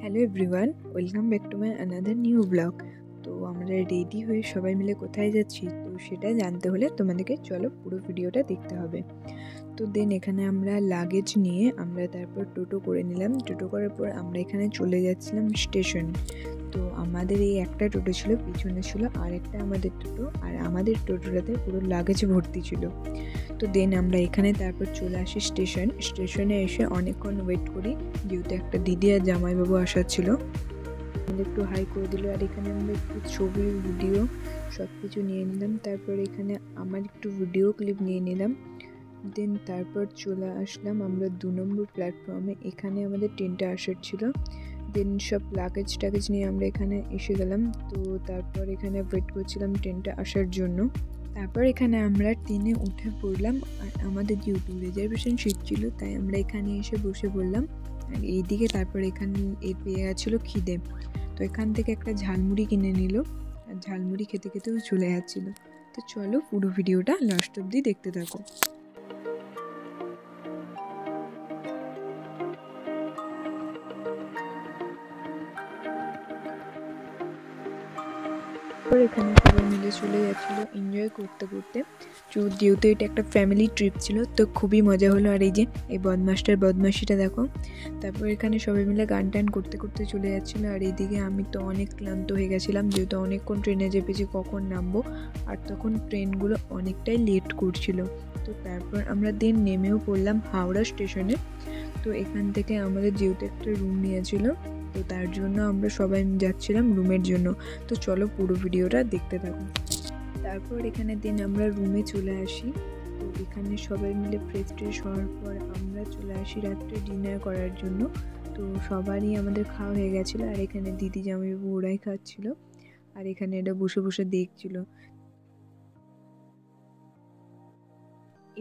Hello everyone, welcome back to my another new blog. তো আমরা ready হয়ে সবাই মিলে কোথায় যাচ্ছি তো সেটা জানতে হলে তোমাদেরকে চলো পুরো ভিডিওটা দেখতে হবে। তো দেন এখানে আমরা লাগেজ নিয়ে আমরা তারপর টোটো করে নিলাম। টোটো করার পর আমরা এখানে চলে যাচ্ছিলাম স্টেশন। তো আমাদের এই একটা টোটো ছিল, পিছনে ছিল আর একটা আমাদের টোটো, আর আমাদের টোটোটাতে পুরো লাগেজ ভর্তি ছিল। তো দেন আমরা এখানে তারপর চলে আসি স্টেশনে এসে অনেকক্ষণ ওয়েট করি, যেহেতু একটা দিদি আর জামাইবাবু আসার ছিল। আমাদের একটু হাই করে দিল, আর এখানে আমরা একটু ছবি ভিডিও সব কিছু নিয়ে নিলাম। তারপর এখানে আমার একটু ভিডিও ক্লিপ নিয়ে নিলাম। দেন তারপর চলে আসলাম আমরা 2 নম্বর প্ল্যাটফর্মে। এখানে আমাদের ট্রেনটা আসার ছিল। দেন সব লাগেজ নিয়ে আমরা এখানে এসে গেলাম। তো তারপর এখানে ওয়েট করছিলাম ট্রেনটা আসার জন্য। তারপর এখানে আমরা ট্রেনে উঠে পড়লাম, আর আমাদের যেহেতু রিজার্ভেশন সিট ছিল তাই আমরা এখানে এসে বসে পড়লাম। আর এইদিকে তারপর এখানে পেয়ে গেছিলো খিদে, তো এখান থেকে একটা ঝালমুড়ি কিনে নিল, আর ঝালমুড়ি খেতে খেতেও চলে যাচ্ছিলো। তো চলো পুরো ভিডিওটা লাস্ট অবধি দেখতে থাকো। এখানে সবাই মিলে চলে যাচ্ছিলো এনজয় করতে করতে। যেহেতু এটা একটা ফ্যামিলি ট্রিপ ছিল তো খুবই মজা হলো। আর এই যে এই বদমাসটার বদমাশিটা দেখো। তারপর এখানে সবাই মিলে গান টান করতে করতে চলে যাচ্ছিলো। আর এইদিকে আমি তো অনেক ক্লান্ত হয়ে গেছিলাম, যেহেতু অনেকক্ষণ ট্রেনে চেপেছি, কখন নামবো, আর তখন ট্রেনগুলো অনেকটাই লেট করছিল। তো তারপর আমরা দিন নেমেও পড়লাম হাওড়া স্টেশনে। তো এখান থেকে আমাদের যেহেতু একটা রুম নিয়েছিল, তো তার জন্য আমরা সবাই যাচ্ছিলাম রুমের জন্য। তো চলো পুরো ভিডিওটা দেখতে থাকো। তারপর এখানে দিন আমরা রুমে চলে আসি। তো এখানে সবাই মিলে ফ্রেশ হওয়ার পর আমরা চলে আসি রাত্রে ডিনার করার জন্য। তো সবারই আমাদের খাওয়া হয়ে গেছিলো, আর এখানে দিদি জামাইবাবু ওরাই খাচ্ছিল, আর এখানে এটা বসে বসে দেখছিল।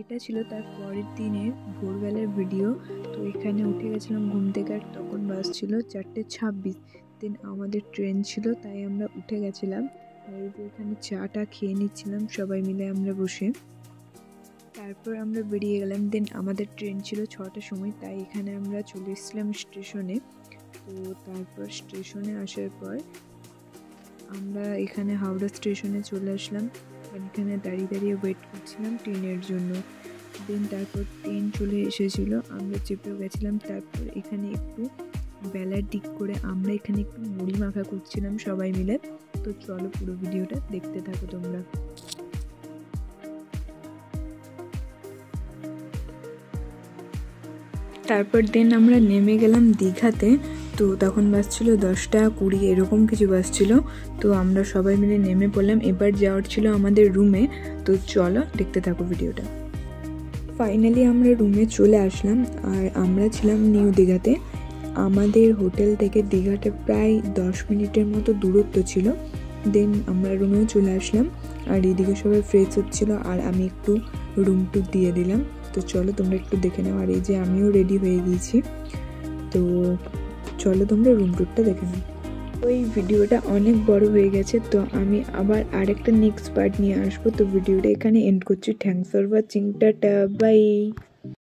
এটা ছিল তার পরের দিনের ভোরবেলার ভিডিও। তো এখানে উঠে গেছিলাম ঘুম থেকে, আর তখন বাস ছিল 4:26। দিন আমাদের ট্রেন ছিল তাই আমরা উঠে গেছিলাম। আর এই যে এখানে চাটা খেয়ে নিচ্ছিলাম সবাই মিলে আমরা বসে। তারপর আমরা বেরিয়ে গেলাম। দেন আমাদের ট্রেন ছিল 6টার সময়, তাই এখানে আমরা চলে এসেছিলাম স্টেশনে। তো তারপর স্টেশনে আসার পর আমরা এখানে হাওড়া স্টেশনে চলে আসলাম, আর এখানে দাঁড়িয়ে ওয়েট করছিলাম ট্রেনের জন্য। দেন তারপর ট্রেন চলে এসেছিলো, আমরা চেপেও গেছিলাম। তারপর এখানে একটু বেলার দিক করে আমরা এখানে একটু মুড়ি মাখা করছিলাম সবাই মিলে। তো চলো পুরো ভিডিওটা দেখতে থাকো তোমরা। তারপর দেন আমরা নেমে গেলাম দীঘাতে। তো তখন বাস ছিল 10:20 এরকম কিছু বাস ছিল। তো আমরা সবাই মিলে নেমে পড়লাম। এবার যাওয়ার ছিল আমাদের রুমে। তো চলো দেখতে থাকো ভিডিওটা। ফাইনালি আমরা রুমে চলে আসলাম, আর আমরা ছিলাম নিউ দীঘাতে। আমাদের হোটেল থেকে দীঘাটা প্রায় 10 মিনিটের মতো দূরত্ব ছিল। দেন আমরা রুমেও চলে আসলাম, আর এদিকে সবাই ফ্রেশ হচ্ছিলো, আর আমি একটু রুম ট্যুর দিয়ে দিলাম। তো চলো তোমরা একটু দেখে নাও। আর এই যে আমিও রেডি হয়ে গিয়েছি। তো চলো তোমরা রুম ট্যুরটা দেখে নাও। ওই ভিডিওটা অনেক বড় হয়ে গেছে, তো আমি আবার আরেকটা নেক্সট পার্ট নিয়ে আসবো। তো ভিডিওটা এখানে এন্ড করছি। Thanks for watching, tata, by.